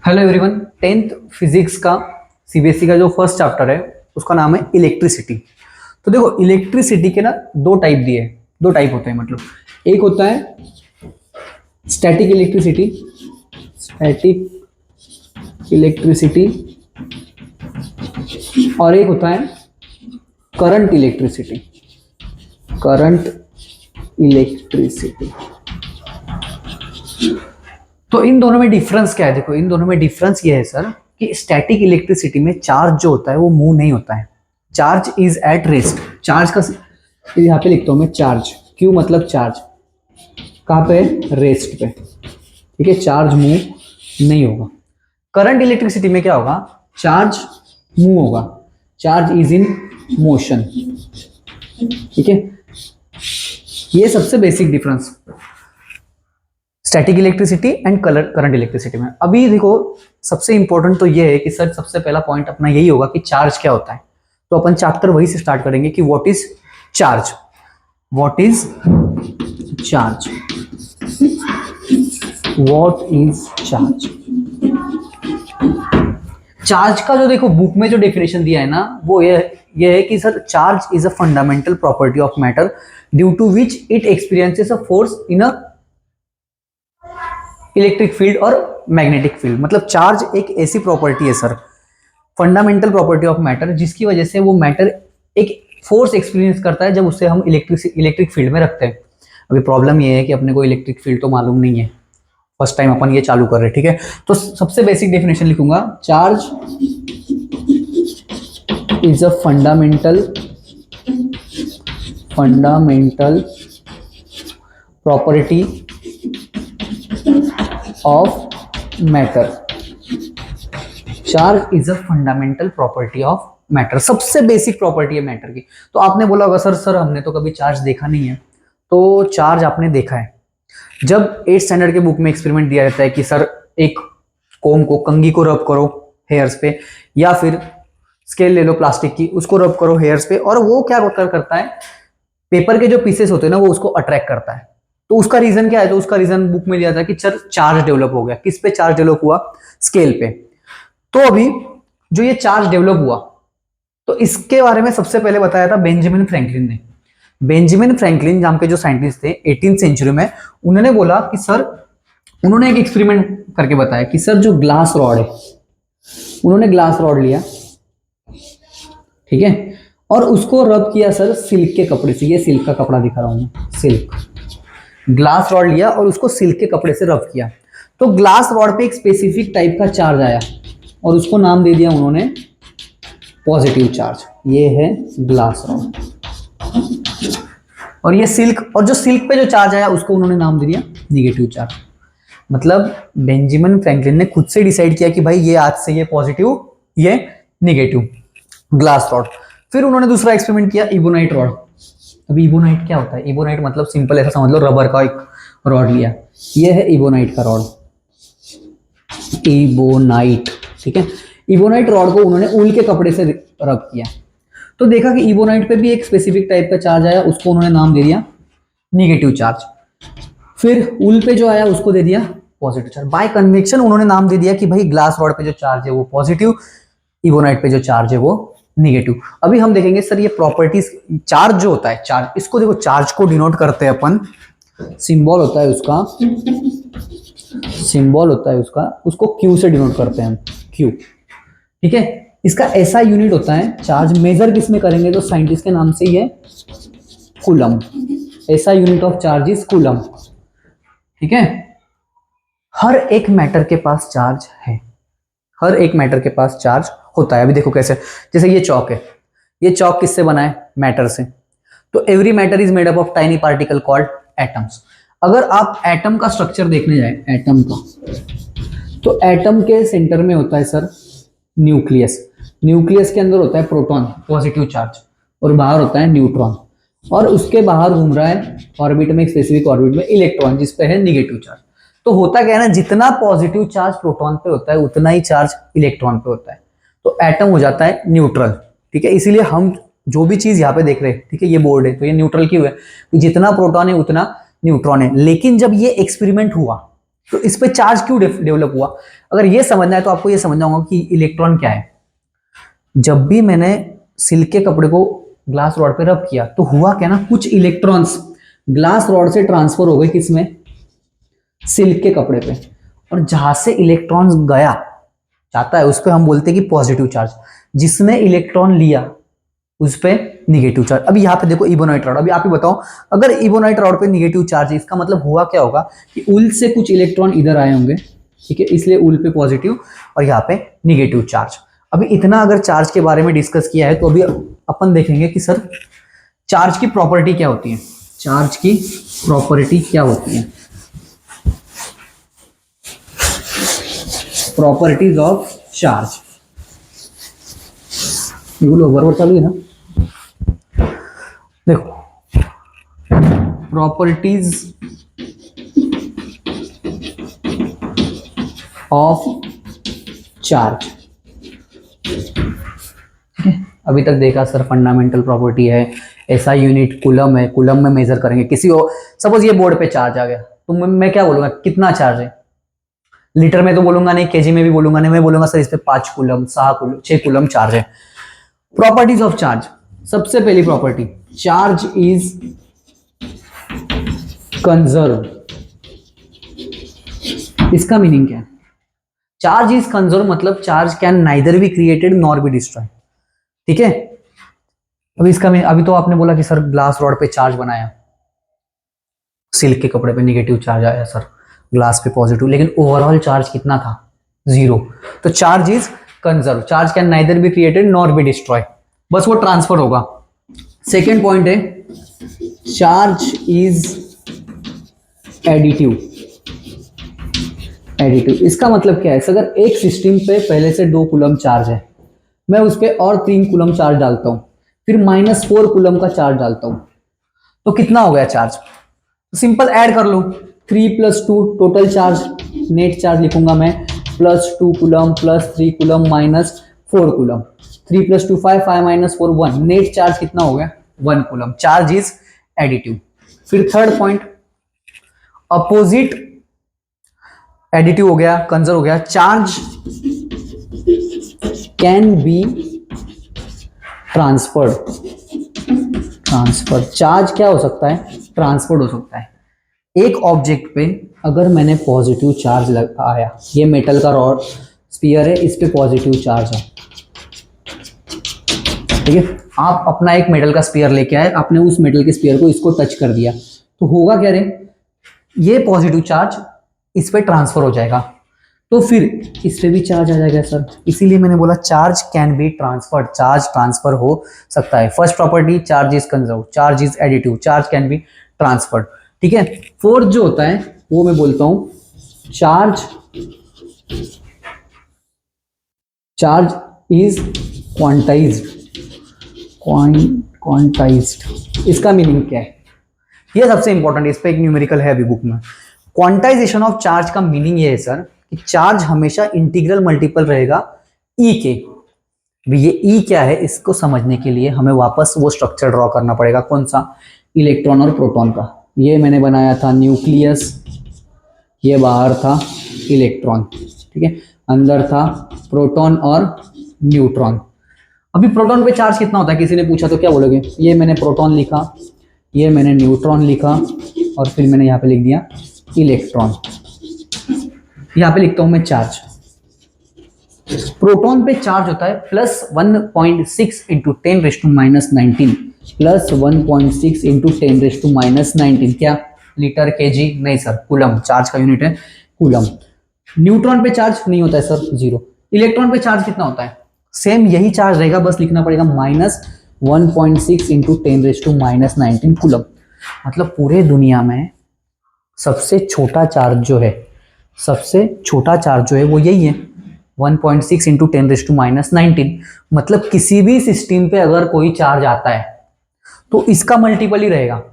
Hello everyone, 10th physics का CBSE का जो फर्स्ट चैप्टर है उसका नाम है इलेक्ट्रिसिटी। तो देखो, इलेक्ट्रिसिटी के ना दो टाइप दिए, दो टाइप होते हैं। मतलब एक होता है स्टैटिक इलेक्ट्रिसिटी, और एक होता है करंट इलेक्ट्रिसिटी। तो इन दोनों में डिफरेंस क्या है? देखो, इन दोनों में डिफरेंस ये है सर कि स्टैटिक इलेक्ट्रिसिटी में चार्ज जो होता है वो मूव नहीं होता है। Charge is at rest. Charge का यहाँ पे लिखता हूं मैं चार्ज, क्यू मतलब चार्ज, कहाँ पे? रेस्ट पे। ठीक है, चार्ज मूव नहीं होगा। करंट इलेक्ट्रिसिटी में क्या होगा? चार्ज मूव होगा, चार्ज इज इन मोशन। ठीक है, ये सबसे basic difference static electricity and current electricity में। अभी देखो, सबसे इंपॉर्टेंट तो ये है कि सर सबसे पहला पॉइंट अपना यही होगा कि चार्ज क्या होता है। तो अपन चैप्टर वही से स्टार्ट करेंगे कि what is charge. What is charge? Charge का जो देखो बुक में जो डेफिनेशन दिया है ना, वो ये है कि sir charge is a fundamental property of matter due to which it experiences a force in a electric field और मैग्नेटिक फील्ड। मतलब चार्ज एक ऐसी प्रॉपर्टी है sir, fundamental property of matter, जिसकी वजह से वो मैटर एक फोर्स एक्सपीरियंस करता है जब उसे हम इलेक्ट्रिक फील्ड में रखते हैं। अभी प्रॉब्लम ये है कि अपने को इलेक्ट्रिक फील्ड तो मालूम नहीं है, फर्स्ट टाइम अपन ये चालू कर रहे हैं। ठीक है, तो सबसे बेसिक डेफिनेशन लिखूंगा, charge is a fundamental property of matter. Charge is a fundamental property of matter, सबसे बेसिक प्रॉपर्टी है मैटर की। तो आपने बोला होगा सर हमने तो कभी चार्ज देखा नहीं है। तो चार्ज आपने देखा है जब 8th स्टैंडर्ड के बुक में एक्सपेरिमेंट दिया रहता है कि सर एक कोम को, कंघी को रब करो हेयर्स पे, या फिर स्केल ले लो प्लास्टिक की, उसको रब करो हेयर्स पे, और वो क्या करता है, पेपर के जो पीसेस होते हैं ना वो उसको अट्रैक्ट करता है। तो उसका रीजन क्या है? तो उसका रीजन बुक में दिया था कि चार्ज डेवलप हो गया। किस पे चार्ज डेवलप हुआ? स्केल पे। तो अभी जो ये चार्ज डेवलप हुआ, तो इसके बारे में सबसे पहले बताया था बेंजामिन फ्रैंकलिन ने। बेंजामिन फ्रैंकलिन नाम के जो साइंटिस्ट थे 18th सेंचुरी में, उन्होंने बोला कि सर, उन्होंने एक एक्सपेरिमेंट करके बताया कि सर जो ग्लास रॉड है, उन्होंने ग्लास रॉड लिया, ठीक है, और उसको रब किया सर सिल्क के कपड़े से। ये सिल्क का कपड़ा दिखा रहा हूं मैं, सिल्क। ग्लास रॉड लिया और उसको सिल्क के कपड़े से रब किया, तो ग्लास रॉड पे एक स्पेसिफिक टाइप का चार्ज आया और उसको नाम दे दिया उन्होंने पॉजिटिव चार्ज। ये है ग्लास रॉड, और ये सिल्क, और जो सिल्क पे जो चार्ज आया उसको उन्होंने नाम दे दिया निगेटिव चार्ज। मतलब बेंजामिन फ्रैंकलिन ने खुद से डिसाइड किया कि भाई ये आज से ये पॉजिटिव, ये निगेटिव, ग्लास रॉड। फिर उन्होंने दूसरा एक्सपेरिमेंट किया, इबोनाइट रॉड। अभी इबोनाइट क्या होता है? इबोनाइट मतलब सिंपल ऐसा समझ लो, रबर का एक रॉड लिया, ये है इबोनाइट का रॉड, इबोनाइट। ठीक है, इबोनाइट रॉड को उन्होंने ऊल के कपड़े से रब किया, तो देखा कि इबोनाइट पे भी एक स्पेसिफिक टाइप का चार्ज आया, उसको उन्होंने नाम दे दिया निगेटिव चार्ज। फिर ऊल पे जो आया उसको दे दिया पॉजिटिव चार्ज। बाय कन्वेक्शन उन्होंने नाम दे दिया कि भाई ग्लास रॉड पे जो चार्ज है वो पॉजिटिव, इबोनाइट पे जो चार्ज है वो निगेटिव। अभी हम देखेंगे सर ये प्रॉपर्टीज, चार्ज जो होता है, चार्ज, इसको देखो, चार्ज को डिनोट करते हैं अपन, सिंबल होता है उसका, उसको क्यू से डिनोट करते हैं हम, क्यू। ठीक है, इसका ऐसा यूनिट होता है चार्ज। मेजर किस में करेंगे? तो साइंटिस्ट के नाम से ही है कूलम। ऐसा unit of charge is coulomb. ठीक है, हर एक मैटर के पास चार्ज है, हर एक मैटर के पास चार्ज होता है। अभी देखो कैसे, जैसे ये चौक है, ये चौक किससे बना है? मैटर से। तो every matter is made up of tiny particle called atoms. अगर आप एटम का स्ट्रक्चर देखने जाए, एटम का, तो एटम के सेंटर में होता है सर न्यूक्लियस। न्यूक्लियस के अंदर होता है प्रोटॉन, पॉजिटिव चार्ज, और बाहर होता है न्यूट्रॉन, और उसके बाहर घूम रहा है ऑर्बिट में, एक स्पेसिफिक ऑर्बिट में, इलेक्ट्रॉन, जिस पे है निगेटिव चार्ज। तो होता क्या है ना, जितना पॉजिटिव चार्ज प्रोटॉन पे होता है उतना ही चार्ज इलेक्ट्रॉन पे होता है, तो एटम हो जाता है न्यूट्रल। ठीक है, इसीलिए हम जो भी चीज यहाँ पे देख रहे हैं, ठीक है, ये बोर्ड है तो ये न्यूट्रल क्यों है, जितना प्रोटॉन है उतना न्यूट्रॉन है। लेकिन जब ये एक्सपेरिमेंट हुआ तो इस पे चार्ज क्यों डेवलप हुआ, अगर ये समझना है तो आपको ये समझना होगा कि इलेक्ट्रॉन क्या है। जब भी मैंने सिल्क के कपड़े को ग्लास रॉड पे रब किया तो हुआ क्या ना, कुछ इलेक्ट्रॉन्स ग्लास रॉड से ट्रांसफर हो गए किसमें, सिल्क के कपड़े पे, और जहां से इलेक्ट्रॉन्स गया जाता है उस पर हम बोलते हैं कि पॉजिटिव चार्ज, जिसने इलेक्ट्रॉन लिया उस पे निगेटिव चार्ज। अभी यहाँ पे देखो इबोनाइट रॉड, अभी आप ही बताओ, अगर इबोनाइट रॉड पे निगेटिव चार्ज है इसका मतलब हुआ क्या होगा कि उल से कुछ इलेक्ट्रॉन इधर आए होंगे, ठीक है, इसलिए उल पे पॉजिटिव और यहाँ पे निगेटिव चार्ज। अभी इतना अगर चार्ज के बारे में डिस्कस किया है तो अभी अपन देखेंगे कि सर चार्ज की प्रॉपर्टी क्या होती है, चार्ज की प्रॉपर्टी क्या होती है, प्रॉपर्टीज ऑफ चार्ज। बराबर चालू है ना, देखो प्रॉपर्टीज ऑफ चार्ज, ठीक है। अभी तक देखा सर फंडामेंटल प्रॉपर्टी है, ऐसा यूनिट कूलम है, कूलम में मेजर करेंगे किसी और, सपोज ये बोर्ड पे चार्ज आ गया तो मैं क्या बोलूंगा, कितना चार्ज है, लीटर में तो बोलूंगा नहीं, केजी में भी बोलूंगा नहीं, मैं बोलूंगा सर इस पे 5 कूलम 6 कूलम चार्ज है। प्रॉपर्टीज ऑफ चार्ज, सबसे पहली प्रॉपर्टी, चार्ज इज कंजर्व। इसका मीनिंग क्या है, चार्ज इज कंजर्व मतलब charge can neither be created nor be destroy, ठीक है। अभी इसका अभी तो आपने बोला कि सर ग्लास रॉड पे चार्ज बनाया, सिल्क के कपड़े पे निगेटिव चार्ज आया सर, ग्लास पे पॉजिटिव, लेकिन ओवरऑल चार्ज कितना था, 0। तो charge is conserve, charge can neither be created nor be destroy, बस वो ट्रांसफर होगा। सेकेंड पॉइंट है चार्ज इज एडिटिव। एडिटिव इसका मतलब क्या है, अगर एक सिस्टम पे पहले से 2 कूलम चार्ज है, मैं उस पर और 3 कूलम चार्ज डालता हूं, फिर -4 कूलम का चार्ज डालता हूं, तो कितना हो गया चार्ज, सिंपल ऐड कर लो, 3 + 2 टोटल चार्ज, नेट चार्ज लिखूंगा मैं +2 coulomb +3 coulomb -4 coulomb, 3 + 2 5 5 - 4 1, net charge कितना हो गया 1 कूलम, चार्ज इज एडिटिव। फिर थर्ड पॉइंट अपोजिट, एडिटिव हो गया, कंजर्व हो गया, charge can be transferred. Charge क्या हो सकता है, ट्रांसफर्ड हो सकता है। एक ऑब्जेक्ट पे अगर मैंने पॉजिटिव चार्ज लगाया, ये मेटल का रॉड स्फीयर है, इस पे पॉजिटिव चार्ज है, ठीक है, आप अपना एक मेटल का स्फीयर लेके आए, आपने उस मेटल के स्फीयर को इसको टच कर दिया, तो होगा क्या रे, ये पॉजिटिव चार्ज इस पे ट्रांसफर हो जाएगा, तो फिर इस पे भी चार्ज आ जाएगा सर, इसीलिए मैंने बोला charge can be transferred, charge transfer हो सकता है। First property charge is conserve, charge is additive, charge can be transferred, ठीक है। फोर्थ जो होता है वो मैं बोलता हूं चार्ज इज क्वांटाइज्ड। क्वांटाइज्ड इसका मीनिंग क्या है, ये सबसे इंपॉर्टेंट, इस पे एक न्यूमेरिकल है अभी बुक में। क्वांटाइजेशन ऑफ चार्ज का मीनिंग ये है सर कि चार्ज हमेशा इंटीग्रल मल्टीपल रहेगा ई के। ये ई क्या है, इसको समझने के लिए हमें वापस वो स्ट्रक्चर ड्रॉ करना पड़ेगा, कौन सा, इलेक्ट्रॉन और प्रोटॉन का। ये मैंने बनाया था न्यूक्लियस, ये बाहर था इलेक्ट्रॉन, ठीक है, अंदर था प्रोटॉन और न्यूट्रॉन। अभी प्रोटॉन पे चार्ज कितना होता है, किसी ने पूछा तो क्या बोलोगे, ये मैंने प्रोटॉन लिखा, ये मैंने न्यूट्रॉन लिखा, और फिर मैंने यहाँ पे लिख दिया इलेक्ट्रॉन। यहाँ पे लिखता हूं मैं चार्ज, प्रोटॉन पे चार्ज होता है +1.6 × 10⁻⁹ +1.6 × 10⁻⁹, क्या, लीटर, केजी, नहीं सर, कूलम, चार्ज का यूनिट है कूलम। न्यूट्रॉन पे चार्ज नहीं होता है सर, 0। इलेक्ट्रॉन पे चार्ज कितना होता है, सेम यही चार्ज रहेगा, बस लिखना पड़ेगा -1.6 × 10⁻⁹ कूलम। मतलब पूरे दुनिया में सबसे छोटा चार्ज जो है, वो यही है, 1.6 × 10⁻⁹। मतलब किसी भी सिस्टम पे अगर कोई चार्ज आता है तो इसका मल्टीपल ही रहेगा।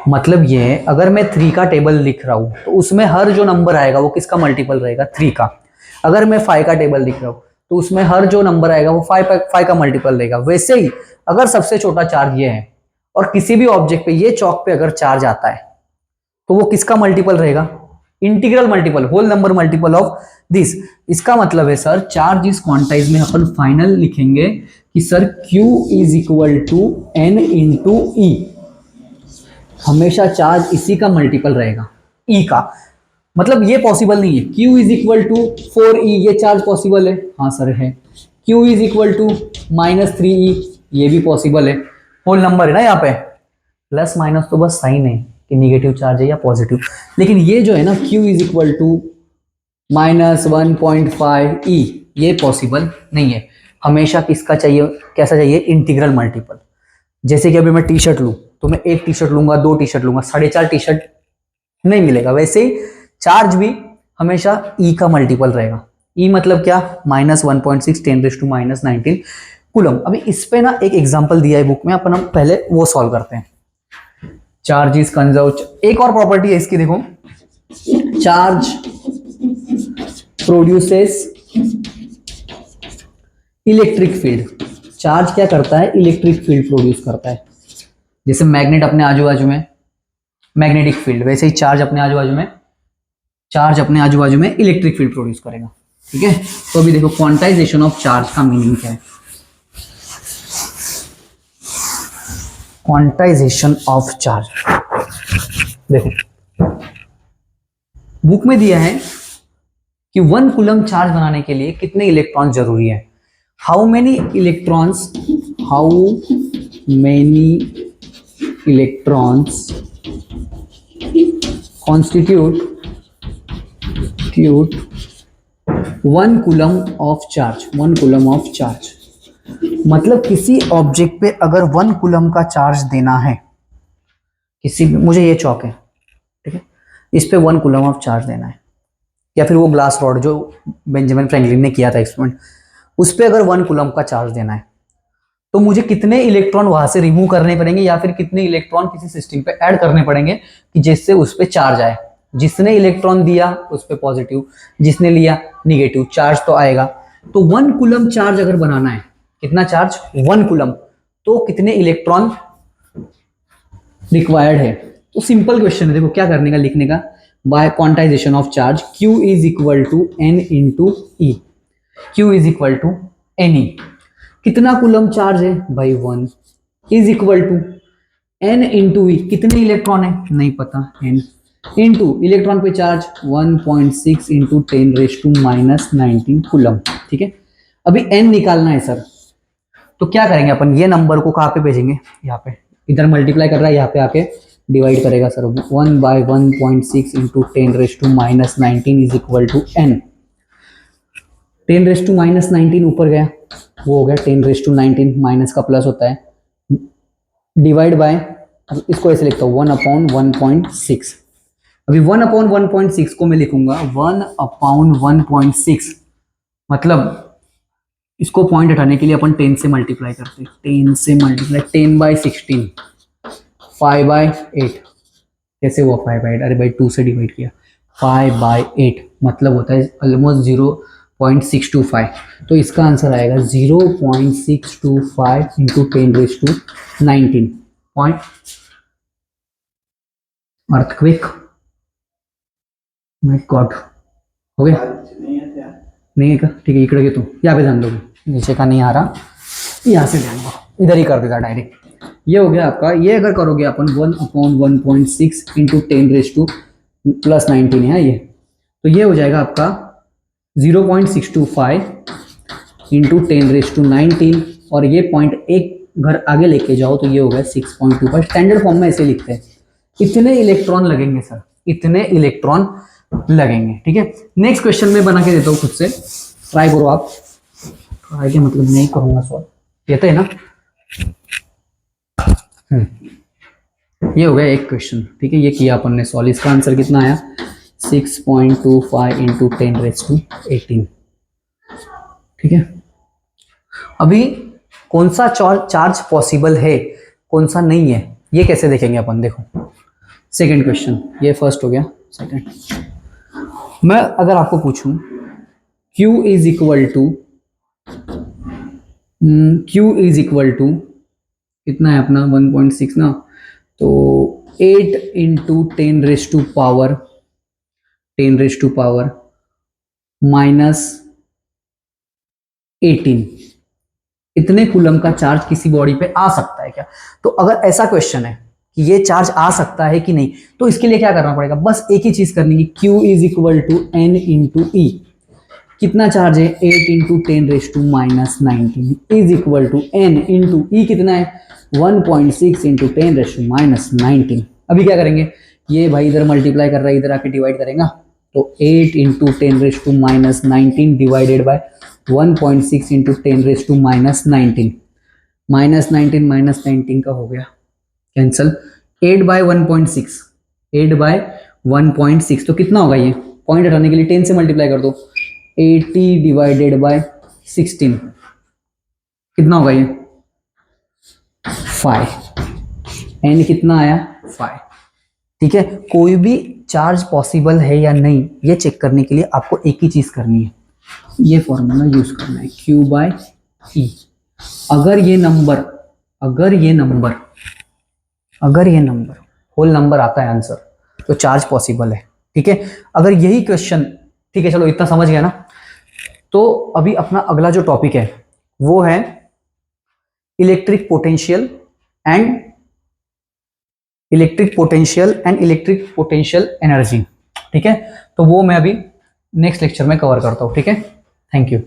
मतलब ये है, अगर मैं 3 का टेबल लिख रहा हूं तो उसमें हर जो नंबर आएगा वो किसका मल्टीपल रहेगा, 3 का। अगर मैं 5 का टेबल लिख रहा हूं तो उसमें हर जो नंबर आएगा वो 5 का मल्टीपल रहेगा। वैसे ही अगर सबसे छोटा चार्ज ये है और किसी भी ऑब्जेक्ट पे ये चौक पे अगर चार्ज आता है तो वो किसका मल्टीपल रहेगा? Integral multiple, whole number multiple of this. इसका मतलब है सर चार्ज इज क्वांटाइज में अपन फाइनल लिखेंगे कि sir Q is equal to N into e. हमेशा चार्ज इसी का मल्टीपल रहेगा, E का। मतलब ये पॉसिबल नहीं है Q is equal to 4E, ये चार्ज पॉसिबल है? हाँ सर है। Q is equal to -3E, ये भी पॉसिबल है। होल नंबर है ना यहाँ पे, प्लस माइनस तो बस साइन है कि निगेटिव चार्ज है या पॉजिटिव। लेकिन ये जो है ना Q is equal to -1.5E, ये पॉसिबल नहीं है। हमेशा किसका चाहिए, कैसा चाहिए? Integral multiple. जैसे कि अभी मैं टी शर्ट लूँ तो मैं एक टी शर्ट लूंगा, 2 टी शर्ट लूंगा, 4.5 टी शर्ट नहीं मिलेगा। वैसे ही चार्ज भी हमेशा E का मल्टीपल रहेगा। E मतलब क्या? -1.6 10⁻⁻19 कूलम। अभी इस पे ना एक एग्जांपल दिया है बुक में, अपन हम पहले वो सॉल्व करते हैं। चार्ज इज कंजर्व, एक और प्रॉपर्टी है इसकी, देखो, charge produces electric field. Charge क्या करता है? इलेक्ट्रिक फील्ड प्रोड्यूस करता है। जैसे मैग्नेट अपने आजू बाजू में मैग्नेटिक फील्ड, वैसे ही चार्ज अपने आजू बाजू में इलेक्ट्रिक फील्ड प्रोड्यूस करेगा। ठीक है, तो अभी देखो क्वांटाइजेशन ऑफ चार्ज का मीनिंग क्या है। क्वांटाइजेशन ऑफ चार्ज, देखो बुक में दिया है कि 1 कूलम चार्ज बनाने के लिए कितने इलेक्ट्रॉन जरूरी है। How many electrons constitute 1 coulomb of charge. मतलब किसी ऑब्जेक्ट पे अगर 1 कूलम का चार्ज देना है, किसी मुझे ये चौक है, ठीक है, इस पे 1 कूलम ऑफ चार्ज देना है, या फिर वो ग्लास रॉड जो बेंजामिन फ्रैंकलिन ने किया था एक्सपेरिमेंट, उस पे अगर 1 कूलम का चार्ज देना है तो मुझे कितने इलेक्ट्रॉन वहां से रिमूव करने पड़ेंगे, या फिर कितने इलेक्ट्रॉन किसी सिस्टम पे ऐड करने पड़ेंगे कि जिससे उस पे चार्ज आए। जिसने इलेक्ट्रॉन दिया उस पे पॉजिटिव, जिसने लिया निगेटिव, चार्ज तो आएगा। तो 1 कूलम चार्ज अगर बनाना है, कितना चार्ज? 1 कूलम, तो कितने इलेक्ट्रॉन रिक्वायर्ड है? तो सिंपल क्वेश्चन है, देखो क्या करने का, लिखने का, by quantization of charge Q is equal to N into e. Q is equal to NE। कितना कूलम चार्ज है भाई? 1 is equal to N into e, कितने इलेक्ट्रॉन है? नहीं पता, N इंटू इलेक्ट्रॉन पे चार्ज 1.6 इंटू 10⁻⁻19 कूलम। ठीक है, अभी N निकालना है सर, तो क्या करेंगे अपन? ये नंबर को कहाँ पे भेजेंगे? यहाँ पे, इधर मल्टीप्लाई कर रहा है, यहाँ पे आके डिवाइड करेगा sir. 1/1.6 into 10⁻⁻19 is equal to N। 10⁻⁻19 ऊपर गया, वो हो गया 10⁻19, माइनस का प्लस होता है, डिवाइड बाय, इसको ऐसे लिखता हूँ 1/1.6। अभी 1/1.6 को मैं लिखूंगा 1/1.6, मतलब इसको पॉइंट हटाने के लिए अपन 10 से मल्टीप्लाई करते हैं, 10 से मल्टीप्लाई, 10/16, 5/8, कैसे हुआ 5/8? अरे भाई 2 से डिवाइड किया, 5/8 मतलब होता है ऑलमोस्ट 0.625। तो इसका आंसर आएगा 0.625 into 10⁻19 point. Earthquake, my God, हो गया? नहीं है क्या? ठीक है, इकड़े तो यहाँ पे ध्यान दो, नीचे का नहीं आ रहा, यहाँ से ध्यान दो, इधर ही कर देता डायरेक्ट। ये हो गया आपका, ये अगर करोगे अपन 1/1.6 इंटू 10⁻19 है ये, तो ये हो जाएगा आपका 0.625 इंटू 10⁻19, और ये पॉइंट एक घर आगे लेके जाओ तो ये हो गया 6.25। स्टैंडर्ड फॉर्म में ऐसे लिखते हैं। इतने इलेक्ट्रॉन लगेंगे सर, इतने इलेक्ट्रॉन लगेंगे। ठीक है, नेक्स्ट क्वेश्चन में बना के देता हूँ, खुद से ट्राई करो आप। ट्राई के मतलब नहीं करूंगा सॉल्व, कहते हैं ना। ये हो गया एक क्वेश्चन, ठीक है, ये किया अपन ने सॉल्व। इसका आंसर कितना आया? 6.25 इंटू 10⁻18। ठीक है, अभी कौन सा चार्ज पॉसिबल है, कौन सा नहीं है, ये कैसे देखेंगे अपन? देखो सेकंड क्वेश्चन, ये फर्स्ट हो गया, सेकंड। मैं अगर आपको पूछूं Q is equal to Q is equal to कितना है अपना 1.6 ना, तो 8 इंटू 10 रेज टू पावर -18, इतने कूलम का चार्ज किसी बॉडी पे आ सकता है क्या? तो अगर ऐसा क्वेश्चन है कि ये चार्ज आ सकता है कि नहीं, तो इसके लिए क्या करना पड़ेगा, बस एक ही चीज करनी है, Q is equal to N into e. कितना चार्ज है, 8 into 10 raise to -19 is equal to N into e कितना है, 1.6 इंटू 10 रेज टू -19। अभी क्या करेंगे, ये भाई इधर मल्टीप्लाई कर रहा है, इधर आके डिवाइड करेगा, तो 8 into 10 raise to -19 divided by 1.6 into 10 raise to -19, -19 का हो गया कैंसल, 8/1.6, 8/1.6, तो कितना होगा ये, पॉइंट हटाने के लिए 10 से मल्टीप्लाई कर दो, 80 डिवाइडेड बाय 16, कितना होगा ये 5, एन कितना आया 5। ठीक है, कोई भी चार्ज पॉसिबल है या नहीं ये चेक करने के लिए आपको एक ही चीज करनी है, ये फॉर्मूला यूज करना है, Q/E। अगर ये नंबर होल नंबर आता है आंसर, तो चार्ज पॉसिबल है। ठीक है, अगर यही क्वेश्चन, ठीक है चलो इतना समझ गया ना, तो अभी अपना अगला जो टॉपिक है वो है electric potential and electric potential energy. ठीक है, तो वो मैं अभी नेक्स्ट लेक्चर में कवर करता हूँ। ठीक है, थैंक यू।